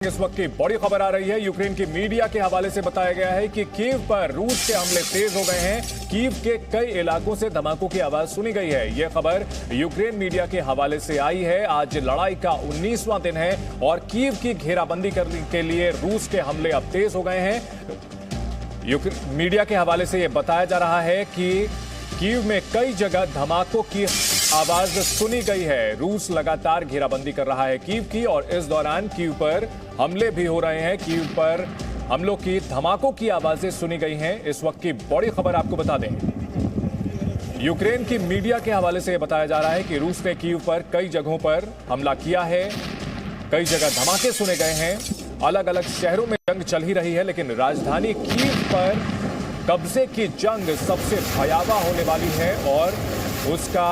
इस वक्त की बड़ी खबर आ रही है। यूक्रेन की मीडिया के हवाले से बताया गया है कि कीव पर रूस के हमले तेज हो गए हैं। कीव के कई इलाकों से धमाकों की आवाज सुनी गई है। यह खबर यूक्रेन मीडिया के हवाले से आई है। आज लड़ाई का 19वां दिन है और कीव की घेराबंदी करने के लिए रूस के हमले अब तेज हो गए हैं। मीडिया के हवाले से यह बताया जा रहा है कि कीव में कई जगह धमाकों की आवाज सुनी गई है। रूस लगातार घेराबंदी कर रहा है कीव की और इस दौरान कीव पर हमले भी हो रहे हैं। कीव पर हमलों की धमाकों की आवाजें सुनी गई हैं। इस वक्त की बड़ी खबर आपको बता दें, यूक्रेन की मीडिया के हवाले से यह बताया जा रहा है कि रूस ने कीव पर कई जगहों पर हमला किया है। कई जगह धमाके सुने गए हैं। अलग अलग शहरों में जंग चल ही रही है, लेकिन राजधानी कीव पर कब्जे की जंग सबसे भयावह होने वाली है और उसका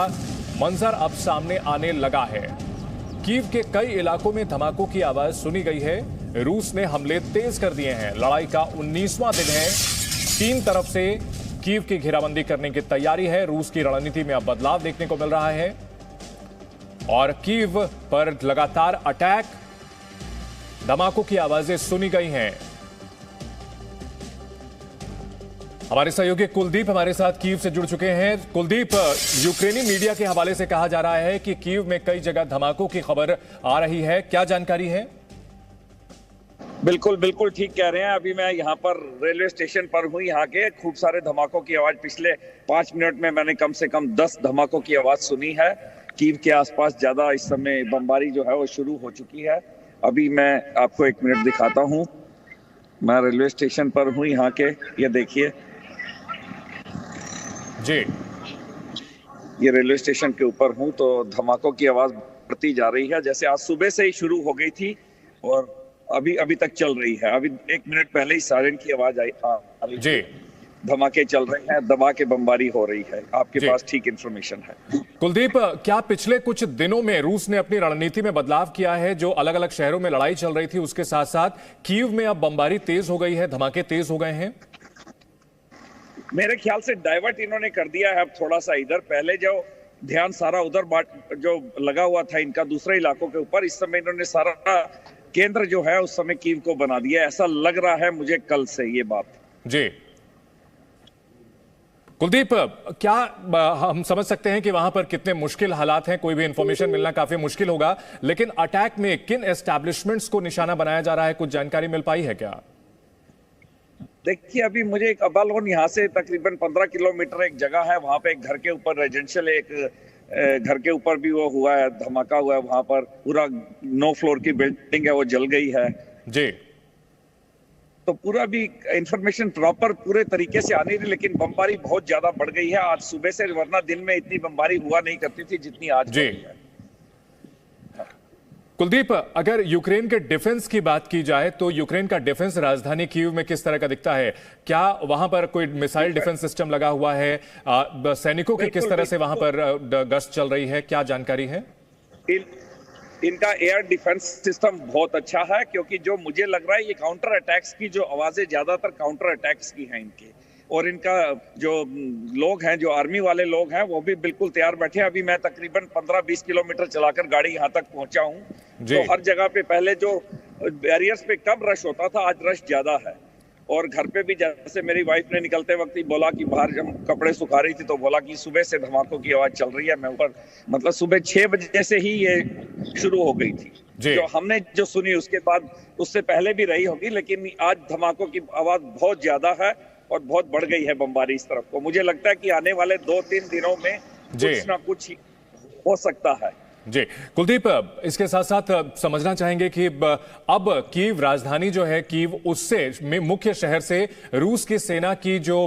मंजर अब सामने आने लगा है। कीव के कई इलाकों में धमाकों की आवाज सुनी गई है। रूस ने हमले तेज कर दिए हैं। लड़ाई का 19वां दिन है। तीन तरफ से कीव की घेराबंदी करने की तैयारी है। रूस की रणनीति में अब बदलाव देखने को मिल रहा है और कीव पर लगातार अटैक, धमाकों की आवाजें सुनी गई हैं। हमारे सहयोगी कुलदीप हमारे साथ कीव से जुड़ चुके हैं। कुलदीप, यूक्रेनी मीडिया के हवाले से कहा जा रहा है कि कीव में कई जगह धमाकों की खबर आ रही है, क्या जानकारी है? बिल्कुल बिल्कुल ठीक कह रहे हैं। अभी मैं यहाँ पर रेलवे स्टेशन पर हूँ। यहाँ के खूब सारे धमाकों की आवाज, पिछले 5 मिनट में मैंने कम से कम 10 धमाकों की आवाज सुनी है। कीव के आसपास ज्यादा इस समय बमबारी जो है वो शुरू हो चुकी है। अभी मैं आपको 1 मिनट दिखाता हूँ। मैं रेलवे स्टेशन पर हूँ यहाँ के, ये देखिए जी, ये रेलवे स्टेशन के ऊपर हूँ तो धमाकों की आवाज बढ़ती जा रही है। जैसे आज सुबह से ही शुरू हो गई थी और अभी तक चल रही है। अभी 1 मिनट पहले ही सायरन की आवाज आई जी। धमाके चल रहे हैं, दबा के बमबारी हो रही है। आपके पास ठीक इंफॉर्मेशन है। कुलदीप, क्या पिछले कुछ दिनों में रूस ने अपनी रणनीति में बदलाव किया है? जो अलग अलग शहरों में लड़ाई चल रही थी, उसके साथ साथ कीव में अब बमबारी तेज हो गई है, धमाके तेज हो गए हैं। मेरे ख्याल से डाइवर्ट इन्होंने कर दिया है अब थोड़ा सा इधर। पहले जो ध्यान सारा उधर जो लगा हुआ था इनका दूसरे इलाकों के ऊपर, इस समय इन्होंने सारा केंद्र जो है उस समय कीव को बना दिया। ऐसा लग रहा है मुझे कल से ये बात। जी कुलदीप, क्या हम समझ सकते हैं कि वहां पर कितने मुश्किल हालात हैं? कोई भी इंफॉर्मेशन मिलना काफी मुश्किल होगा, लेकिन अटैक में किन एस्टैब्लिशमेंट्स को निशाना बनाया जा रहा है, कुछ जानकारी मिल पाई है क्या? देखिए, अभी मुझे एक अबालोन यहाँ से तकरीबन 15 किलोमीटर एक जगह है, वहां पे एक घर के ऊपर रेजिडेंशियल एक घर के ऊपर भी वो हुआ है, धमाका हुआ है। वहां पर पूरा 9 फ्लोर की बिल्डिंग है, वो जल गई है जी। तो पूरा भी इंफॉर्मेशन प्रॉपर पूरे तरीके से आ नहीं रही, लेकिन बमबारी बहुत ज्यादा बढ़ गई है आज सुबह से। वरना दिन में इतनी बमबारी हुआ नहीं करती थी जितनी आज जी है। कुलदीप, अगर यूक्रेन के डिफेंस की बात की जाए तो यूक्रेन का डिफेंस राजधानी कीव में किस तरह का दिखता है? क्या वहां पर कोई मिसाइल डिफेंस सिस्टम लगा हुआ है? सैनिकों की किस तरह से वहां पर गश्त चल रही है, क्या जानकारी है? इनका एयर डिफेंस सिस्टम बहुत अच्छा है, क्योंकि जो मुझे लग रहा है ये काउंटर अटैक्स की जो आवाजें ज्यादातर काउंटर अटैक्स की हैं इनके। और इनका जो लोग हैं, जो आर्मी वाले लोग हैं, वो भी बिल्कुल तैयार बैठे हैं। अभी मैं तकरीबन 15-20 किलोमीटर चलाकर गाड़ी यहाँ तक पहुंचा हूँ। तो हर जगह पे पहले जो बैरियर्स पे कम रश होता था, आज रश ज्यादा है। और घर पे भी जैसे मेरी वाइफ ने निकलते वक्त ही बोला कि बाहर जब कपड़े सुखा रही थी तो बोला कि सुबह से धमाकों की आवाज चल रही है। मैं ऊपर मतलब सुबह 6 बजे से ही ये शुरू हो गई थी। जो हमने जो सुनी उसके बाद उससे पहले भी रही होगी, लेकिन आज धमाकों की आवाज बहुत ज्यादा है और बहुत बढ़ गई है बमबारी इस तरफ को। मुझे लगता है कि आने वाले 2-3 दिनों में कुछ ना कुछ हो सकता है। जी कुलदीप, इसके साथ साथ समझना चाहेंगे कि अब कीव राजधानी जो है कीव, उससे मुख्य शहर से रूस की सेना की जो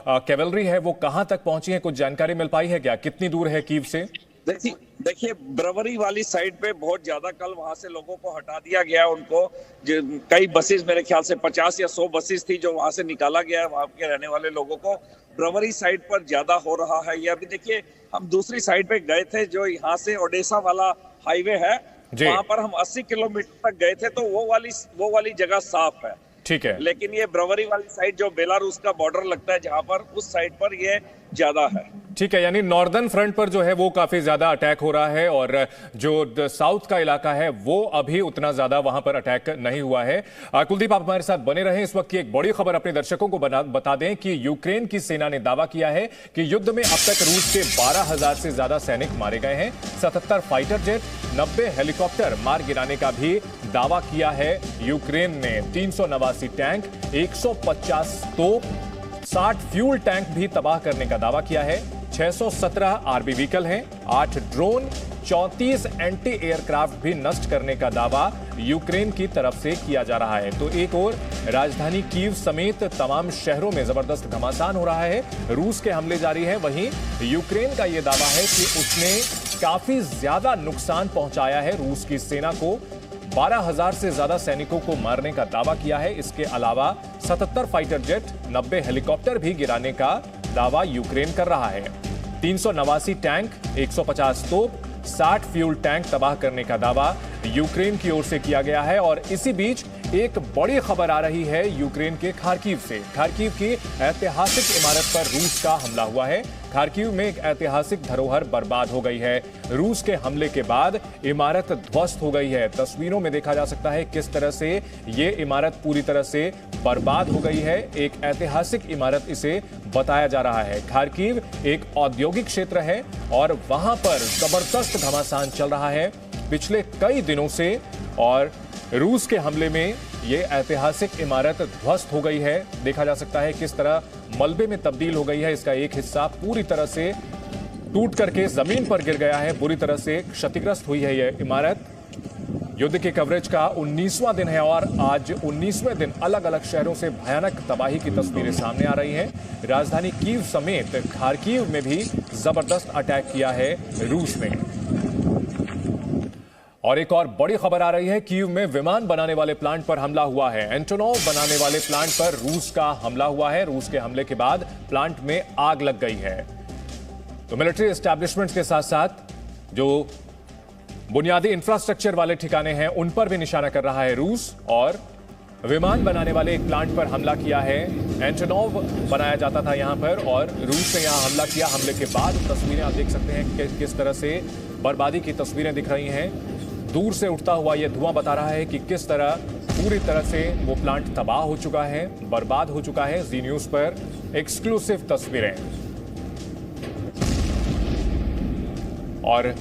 कैवलरी है वो कहां तक पहुंची है? कुछ जानकारी मिल पाई है क्या? कितनी दूर है कीव से? देखिए ब्रवरी वाली साइड पे बहुत ज्यादा कल वहां से लोगों को हटा दिया गया। उनको कई बसेस, मेरे ख्याल से 50 या 100 बसेस थी जो वहां से निकाला गया है। वहां के रहने वाले लोगों को ब्रवरी साइड पर ज्यादा हो रहा है। ये अभी देखिए, हम दूसरी साइड पे गए थे, जो यहाँ से ओडेसा वाला हाईवे है, वहां पर हम 80 किलोमीटर तक गए थे, तो वो वाली जगह साफ है। ठीक है, लेकिन ये ब्रवरी वाली साइड जो बेलारूस का बॉर्डर लगता है, जहां पर उस साइड पर ये ज्यादा है। ठीक है, यानी नॉर्दर्न फ्रंट पर जो है वो काफी ज्यादा अटैक हो रहा है और जो साउथ का इलाका है वो अभी उतना ज्यादा वहां पर अटैक नहीं हुआ है। कुलदीप, आप हमारे साथ बने रहें। इस वक्त की एक बड़ी खबर अपने दर्शकों को बता दें कि यूक्रेन की सेना ने दावा किया है कि युद्ध में अब तक रूस के 12,000 से ज्यादा सैनिक मारे गए हैं। 77 फाइटर जेट, 90 हेलीकॉप्टर मार गिराने का भी दावा किया है यूक्रेन ने। 389 टैंक, 150 तोप, 60 फ्यूल टैंक भी तबाह करने का दावा किया है। 617 आर्मी व्हीकल हैं, 8 ड्रोन, 34 एंटी एयरक्राफ्ट भी नष्ट करने का दावा यूक्रेन की तरफ से किया जा रहा है। तो एक और राजधानी कीव समेत तमाम शहरों में जबरदस्त घमासान हो रहा है, रूस के हमले जारी है। वहीं यूक्रेन का यह दावा है कि उसने काफी ज्यादा नुकसान पहुंचाया है रूस की सेना को। 12,000 से ज्यादा सैनिकों को मारने का दावा किया है। इसके अलावा 77 फाइटर जेट, 90 हेलीकॉप्टर भी गिराने का दावा यूक्रेन कर रहा है। 389 टैंक, 150 तोप, 60 फ्यूल टैंक तबाह करने का दावा यूक्रेन की ओर से किया गया है। और इसी बीच एक बड़ी खबर आ रही है यूक्रेन के खार्किव से। खार्किव की ऐतिहासिक इमारत पर रूस का हमला हुआ है। खार्किव में एक ऐतिहासिक धरोहर बर्बाद हो गई है। रूस के हमले के बाद इमारत ध्वस्त हो गई है। तस्वीरों में देखा जा सकता है किस तरह से ये इमारत पूरी तरह से बर्बाद हो गई है। एक ऐतिहासिक इमारत इसे बताया जा रहा है। खार्किव एक औद्योगिक क्षेत्र है और वहां पर जबरदस्त घमासान चल रहा है पिछले कई दिनों से। और रूस के हमले में यह ऐतिहासिक इमारत ध्वस्त हो गई है। देखा जा सकता है किस तरह मलबे में तब्दील हो गई है। इसका एक हिस्सा पूरी तरह से टूट करके जमीन पर गिर गया है। बुरी तरह से क्षतिग्रस्त हुई है यह इमारत। युद्ध के कवरेज का 19वां दिन है और आज 19वें दिन अलग अलग शहरों से भयानक तबाही की तस्वीरें सामने आ रही हैं। राजधानी कीव समेत खार्किव में भी जबरदस्त अटैक किया है रूस ने। और एक और बड़ी खबर आ रही है, कीव में विमान बनाने वाले प्लांट पर हमला हुआ है। एंटोनोव बनाने वाले प्लांट पर रूस का हमला हुआ है। रूस के हमले के बाद प्लांट में आग लग गई है। तो मिलिट्री एस्टैब्लिशमेंट्स के साथ साथ जो बुनियादी इंफ्रास्ट्रक्चर वाले ठिकाने हैं उन पर भी निशाना कर रहा है रूस। और विमान बनाने वाले एक प्लांट पर हमला किया है। एंटोनोव बनाया जाता था यहां पर और रूस ने यहां हमला किया। हमले के बाद तस्वीरें आप देख सकते हैं कि किस तरह से बर्बादी की तस्वीरें दिख रही हैं। दूर से उठता हुआ यह धुआं बता रहा है कि किस तरह पूरी तरह से वो प्लांट तबाह हो चुका है, बर्बाद हो चुका है। जी न्यूज पर एक्सक्लूसिव तस्वीरें। और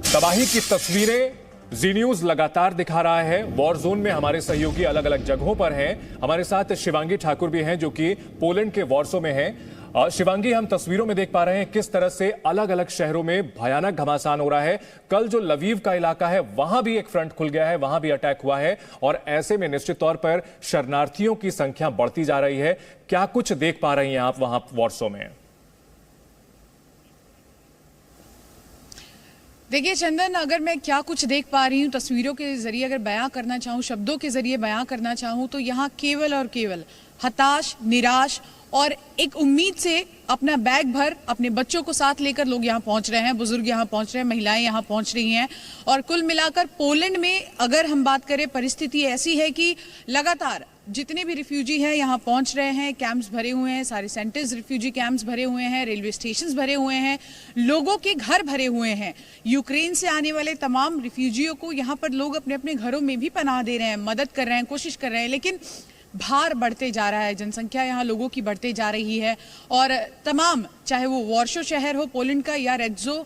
तबाही की तस्वीरें जी न्यूज लगातार दिखा रहा है। वॉर जोन में हमारे सहयोगी अलग अलग जगहों पर हैं। हमारे साथ शिवांगी ठाकुर भी हैं जो कि पोलैंड के वॉर्सो में हैं। शिवांगी, हम तस्वीरों में देख पा रहे हैं किस तरह से अलग अलग शहरों में भयानक घमासान हो रहा है। कल जो लवीव का इलाका है वहां भी एक फ्रंट खुल गया है, वहां भी अटैक हुआ है और ऐसे में निश्चित तौर पर शरणार्थियों की संख्या बढ़ती जा रही है। क्या कुछ देख पा रही हैं आप वहां वॉर्सो में? देखिए चंदन, अगर मैं क्या कुछ देख पा रही हूँ तस्वीरों के जरिए अगर बयां करना चाहूँ, शब्दों के जरिए बयां करना चाहूँ तो यहाँ केवल और केवल हताश, निराश और एक उम्मीद से अपना बैग भर अपने बच्चों को साथ लेकर लोग यहाँ पहुँच रहे हैं। बुजुर्ग यहाँ पहुँच रहे हैं, महिलाएं यहाँ पहुँच रही हैं। और कुल मिलाकर पोलैंड में अगर हम बात करें, परिस्थिति ऐसी है कि लगातार जितने भी रिफ्यूजी हैं यहाँ पहुँच रहे हैं। कैंप्स भरे हुए हैं, सारे सेंटर्स रिफ्यूजी कैंप्स भरे हुए हैं, रेलवे स्टेशंस भरे हुए हैं, लोगों के घर भरे हुए हैं। यूक्रेन से आने वाले तमाम रिफ्यूजियों को यहाँ पर लोग अपने अपने घरों में भी पनाह दे रहे हैं, मदद कर रहे हैं, कोशिश कर रहे हैं। लेकिन भार बढ़ते जा रहा है, जनसंख्या यहाँ लोगों की बढ़ते जा रही है। और तमाम, चाहे वो वॉर्सो शहर हो पोलैंड का या रेड्जो,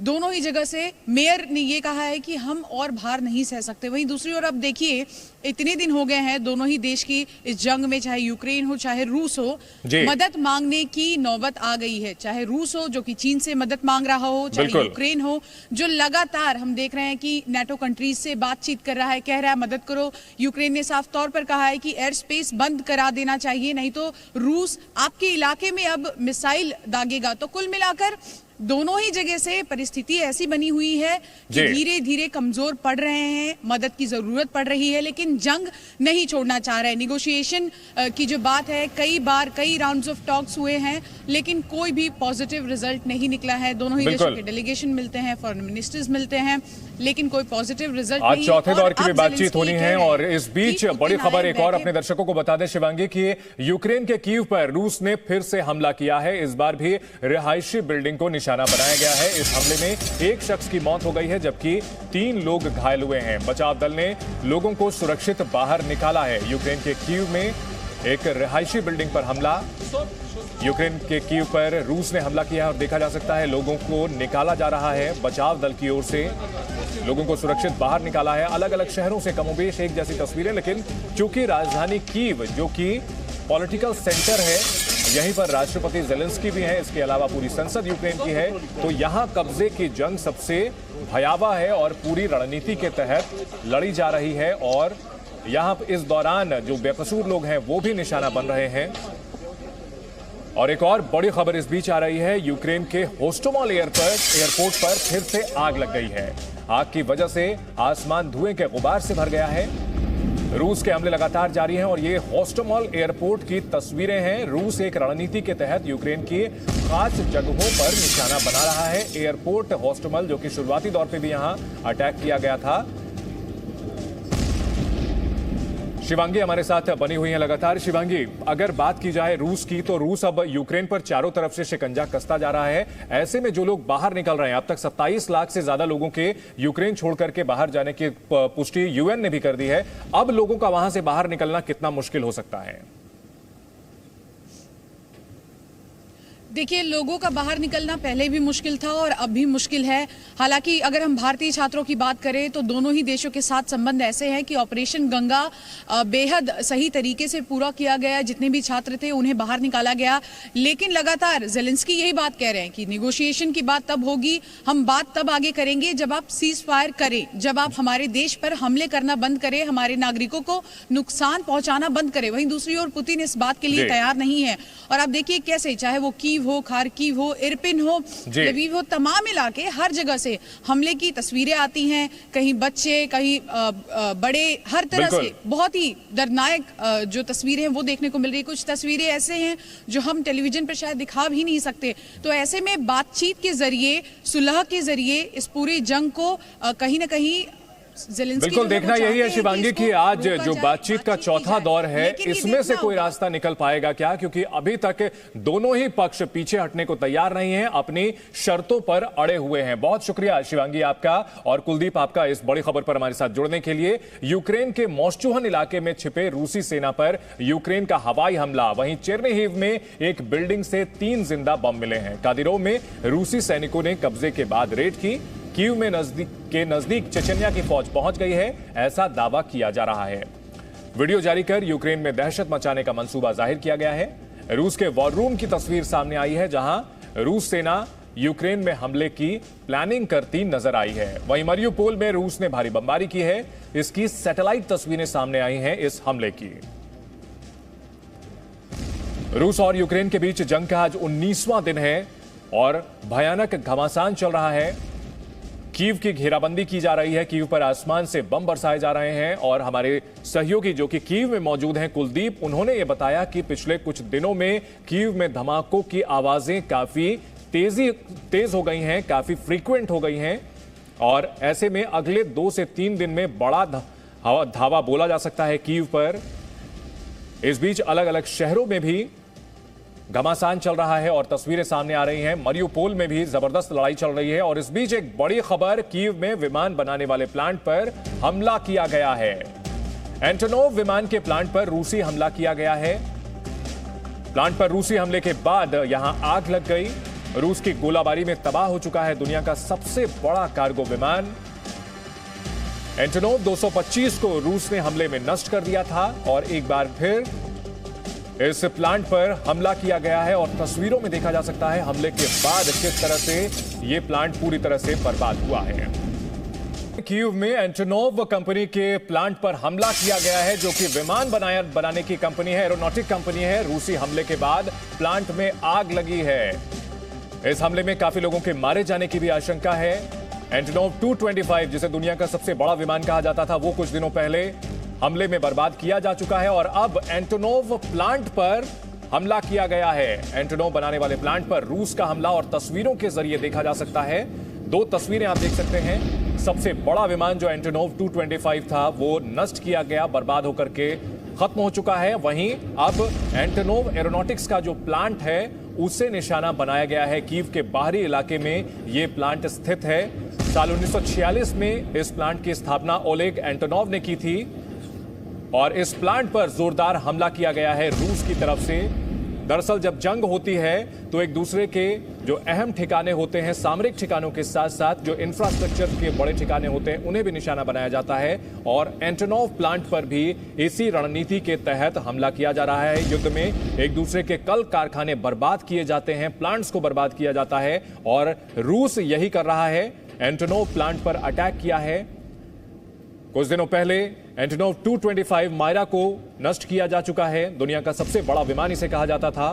दोनों ही जगह से मेयर ने ये कहा है कि हम और भार नहीं सह सकते। वहीं दूसरी ओर अब देखिए, इतने दिन हो गए हैं दोनों ही देश की इस जंग में, चाहे यूक्रेन हो चाहे रूस हो, मदद मांगने की नौबत आ गई है। चाहे रूस हो जो कि चीन से मदद मांग रहा हो, चाहे यूक्रेन हो जो लगातार हम देख रहे हैं कि नाटो कंट्रीज से बातचीत कर रहा है, कह रहा है मदद करो। यूक्रेन ने साफ तौर पर कहा है कि एयर स्पेस बंद करा देना चाहिए, नहीं तो रूस आपके इलाके में अब मिसाइल दागेगा। तो कुल मिलाकर दोनों ही जगह से परिस्थिति ऐसी बनी हुई है कि धीरे धीरे कमजोर पड़ रहे हैं, मदद की जरूरत पड़ रही है, लेकिन जंग नहीं छोड़ना चाह रहे। निगोशिएशन की जो बात है, कई बार कई राउंड्स ऑफ टॉक्स हुए हैं लेकिन कोई भी पॉजिटिव रिजल्ट नहीं निकला है। दोनों ही देशों के डेलीगेशन मिलते हैं, फॉरेन मिनिस्टर्स मिलते हैं, लेकिन कोई पॉजिटिव रिजल्ट आज नहीं। चौथे दौर की भी अब बातचीत ज़ेलेंस्की होनी कह है रहे हैं और इस बीच कि बड़ी पुतिन खबर आए एक और बैठे। अपने दर्शकों को बता दें शिवांगी कि यूक्रेन के कीव पर रूस ने फिर से हमला किया है। इस बार भी रिहायशी बिल्डिंग को निशाना बनाया गया है। इस हमले में एक शख्स की मौत हो गई है जबकि 3 लोग घायल हुए हैं। बचाव दल ने लोगों को सुरक्षित बाहर निकाला है। यूक्रेन के कीव में एक रिहायशी बिल्डिंग पर हमला, यूक्रेन के कीव पर रूस ने हमला किया है और देखा जा सकता है लोगों को निकाला जा रहा है। बचाव दल की ओर से लोगों को सुरक्षित बाहर निकाला है। अलग अलग शहरों से कमोबेश एक जैसी तस्वीरें, लेकिन चूंकि राजधानी कीव जो कि पॉलिटिकल सेंटर है, यहीं पर राष्ट्रपति ज़ेलेंस्की भी हैं, इसके अलावा पूरी संसद यूक्रेन की है, तो यहां कब्जे की जंग सबसे भयावह है और पूरी रणनीति के तहत लड़ी जा रही है। और यहां इस दौरान जो बेकसूर लोग हैं वो भी निशाना बन रहे हैं। और एक और बड़ी खबर इस बीच आ रही है, यूक्रेन के होस्टोमॉल एयरपोर्ट पर फिर से आग लग गई है। आग की वजह से आसमान धुएं के गुबार से भर गया है। रूस के हमले लगातार जारी हैं और ये होस्टोमॉल एयरपोर्ट की तस्वीरें हैं। रूस एक रणनीति के तहत यूक्रेन की खास जगहों पर निशाना बना रहा है। एयरपोर्ट होस्टोमॉल जो कि शुरुआती दौर पे भी यहां अटैक किया गया था। शिवांगी हमारे साथ बनी हुई हैं लगातार। शिवांगी, अगर बात की जाए रूस की, तो रूस अब यूक्रेन पर चारों तरफ से शिकंजा कसता जा रहा है। ऐसे में जो लोग बाहर निकल रहे हैं, अब तक 27 लाख से ज्यादा लोगों के यूक्रेन छोड़कर के बाहर जाने की पुष्टि यूएन ने भी कर दी है। अब लोगों का वहां से बाहर निकलना कितना मुश्किल हो सकता है? देखिए, लोगों का बाहर निकलना पहले भी मुश्किल था और अब भी मुश्किल है। हालांकि अगर हम भारतीय छात्रों की बात करें तो दोनों ही देशों के साथ संबंध ऐसे हैं कि ऑपरेशन गंगा बेहद सही तरीके से पूरा किया गया। जितने भी छात्र थे उन्हें बाहर निकाला गया, लेकिन लगातार ज़ेलेंस्की यही बात कह रहे हैं कि निगोशिएशन की बात तब होगी, हम बात तब आगे करेंगे जब आप सीज फायर करें, जब आप हमारे देश पर हमले करना बंद करें, हमारे नागरिकों को नुकसान पहुंचाना बंद करें। वहीं दूसरी ओर पुतिन इस बात के लिए तैयार नहीं है। और आप देखिए कैसे, चाहे वो कीव हो, खार्किव हो, इरपिन हो, लवीव हो, तमाम इलाके हर जगह से हमले की तस्वीरें आती हैं। कहीं बच्चे, कहीं बड़े, हर तरह से बहुत ही दर्दनाक जो तस्वीरें हैं वो देखने को मिल रही है। कुछ तस्वीरें ऐसे हैं जो हम टेलीविजन पर शायद दिखा भी नहीं सकते। तो ऐसे में बातचीत के जरिए, सुलह के जरिए इस पूरी जंग को कहीं ना कहीं बिल्कुल देखना यही है शिवांगी कि आज जो बातचीत का चौथा दौर है, इसमें से कोई रास्ता निकल पाएगा क्या? क्योंकि अभी तक दोनों ही पक्ष पीछे हटने को तैयार नहीं हैं, अपनी शर्तों पर अड़े हुए हैं। बहुत शुक्रिया शिवांगी आपका और कुलदीप आपका इस बड़ी खबर पर हमारे साथ जुड़ने के लिए। यूक्रेन के मोस्चुहन इलाके में छिपे रूसी सेना पर यूक्रेन का हवाई हमला। वहीं चेर्निहिव में एक बिल्डिंग से 3 जिंदा बम मिले हैं। कादिरोव में रूसी सैनिकों ने कब्जे के बाद रेड की। कीव में नजदीक चेचन्या की फौज पहुंच गई है, ऐसा दावा किया जा रहा है। वीडियो जारी कर यूक्रेन में दहशत मचाने का मंसूबा जाहिर किया गया है। रूस के वॉर रूम की तस्वीर सामने आई है, जहां रूस सेना यूक्रेन में हमले की प्लानिंग करती नजर आई है। वहीं मरियुपोल में रूस ने भारी बमबारी की है। इसकी सैटेलाइट तस्वीरें सामने आई हैं इस हमले की। रूस और यूक्रेन के बीच जंग का आज 19वां दिन है और भयानक घमासान चल रहा है। कीव की घेराबंदी की जा रही है। कीव पर आसमान से बम बरसाए जा रहे हैं और हमारे सहयोगी जो कि कीव में मौजूद हैं, कुलदीप, उन्होंने ये बताया कि पिछले कुछ दिनों में कीव में धमाकों की आवाजें काफी तेज हो गई हैं, काफी फ्रीक्वेंट हो गई हैं और ऐसे में अगले 2 से 3 दिन में बड़ा धावा बोला जा सकता है कीव पर। इस बीच अलग अलग शहरों में भी घमासान चल रहा है और तस्वीरें सामने आ रही हैं। मरियुपोल में भी जबरदस्त लड़ाई चल रही है और इस बीच एक बड़ी खबर, कीव में विमान बनाने वाले प्लांट पर हमला किया गया है। एंटोनोव विमान के प्लांट पर रूसी हमला किया गया है। प्लांट पर रूसी हमले के बाद यहां आग लग गई। रूस की गोलाबारी में तबाह हो चुका है दुनिया का सबसे बड़ा कार्गो विमान। एंटोनोव 225 को रूस ने हमले में नष्ट कर दिया था और एक बार फिर इस प्लांट पर हमला किया गया है और तस्वीरों में देखा जा सकता है हमले के बाद किस तरह से यह प्लांट पूरी तरह से बर्बाद हुआ है। कीव में एंटोनोव कंपनी के प्लांट पर हमला किया गया है, जो कि विमान बनाने की कंपनी है, एरोनॉटिक कंपनी है। रूसी हमले के बाद प्लांट में आग लगी है। इस हमले में काफी लोगों के मारे जाने की भी आशंका है। एंटोनोव 225, जिसे दुनिया का सबसे बड़ा विमान कहा जाता था, वो कुछ दिनों पहले हमले में बर्बाद किया जा चुका है और अब एंटोनोव प्लांट पर हमला किया गया है। एंटोनोव बनाने वाले प्लांट पर रूस का हमला और तस्वीरों के जरिए देखा जा सकता है। 2 तस्वीरें आप देख सकते हैं। सबसे बड़ा विमान जो एंटोनोव 225 था वो नष्ट किया गया, बर्बाद होकर के खत्म हो चुका है। वहीं अब एंटोनोव एरोनॉटिक्स का जो प्लांट है उसे निशाना बनाया गया है। कीव के बाहरी इलाके में यह प्लांट स्थित है। साल 1946 में इस प्लांट की स्थापना ओलेग एंटोनोव ने की थी और इस प्लांट पर जोरदार हमला किया गया है रूस की तरफ से। दरअसल जब जंग होती है तो एक दूसरे के जो अहम ठिकाने होते हैं, सामरिक ठिकानों के साथ साथ जो इंफ्रास्ट्रक्चर के बड़े ठिकाने होते हैं, उन्हें भी निशाना बनाया जाता है और एंटोनोव प्लांट पर भी इसी रणनीति के तहत हमला किया जा रहा है। युद्ध में एक दूसरे के कल कारखाने बर्बाद किए जाते हैं, प्लांट्स को बर्बाद किया जाता है और रूस यही कर रहा है। एंटोनोव प्लांट पर अटैक किया है। कुछ दिनों पहले एंटोनोव 225 मायरा को नष्ट किया जा चुका है। दुनिया का सबसे बड़ा विमान इसे कहा जाता था।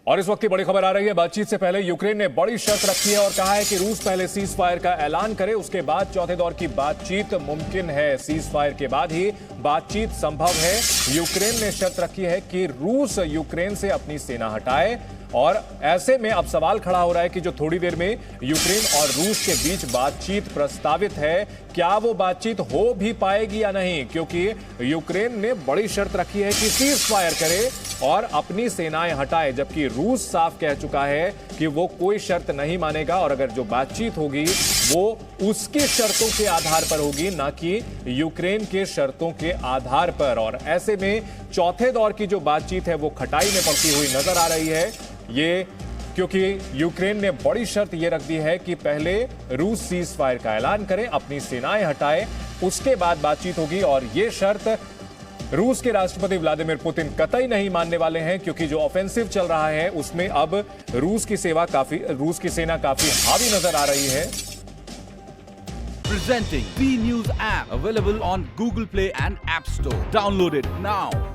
और इस वक्त की बड़ी खबर आ रही है, बातचीत से पहले यूक्रेन ने बड़ी शर्त रखी है और कहा है कि रूस पहले सीज फायर का ऐलान करे, उसके बाद चौथे दौर की बातचीत मुमकिन है। सीज फायर के बाद ही बातचीत संभव है। यूक्रेन ने शर्त रखी है कि रूस यूक्रेन से अपनी सेना हटाए और ऐसे में अब सवाल खड़ा हो रहा है कि जो थोड़ी देर में यूक्रेन और रूस के बीच बातचीत प्रस्तावित है, क्या वो बातचीत हो भी पाएगी या नहीं, क्योंकि यूक्रेन ने बड़ी शर्त रखी है कि सीज फायर करे और अपनी सेनाएं हटाए, जबकि रूस साफ कह चुका है कि वो कोई शर्त नहीं मानेगा और अगर जो बातचीत होगी वो उसकी शर्तों के आधार पर होगी, ना कि यूक्रेन के शर्तों के आधार पर। और ऐसे में चौथे दौर की जो बातचीत है वो खटाई में पड़ती हुई नजर आ रही है। ये क्योंकि यूक्रेन ने बड़ी शर्त ये रख दी है कि पहले रूस सीज फायर का ऐलान करे, अपनी सेनाएं हटाए, उसके बाद बातचीत होगी। और ये शर्त रूस के राष्ट्रपति व्लादिमीर पुतिन कतई नहीं मानने वाले हैं, क्योंकि जो ऑफेंसिव चल रहा है उसमें अब रूस की सेना काफी हावी नजर आ रही है। Presenting B News app available on Google Play and App Store. Download it now.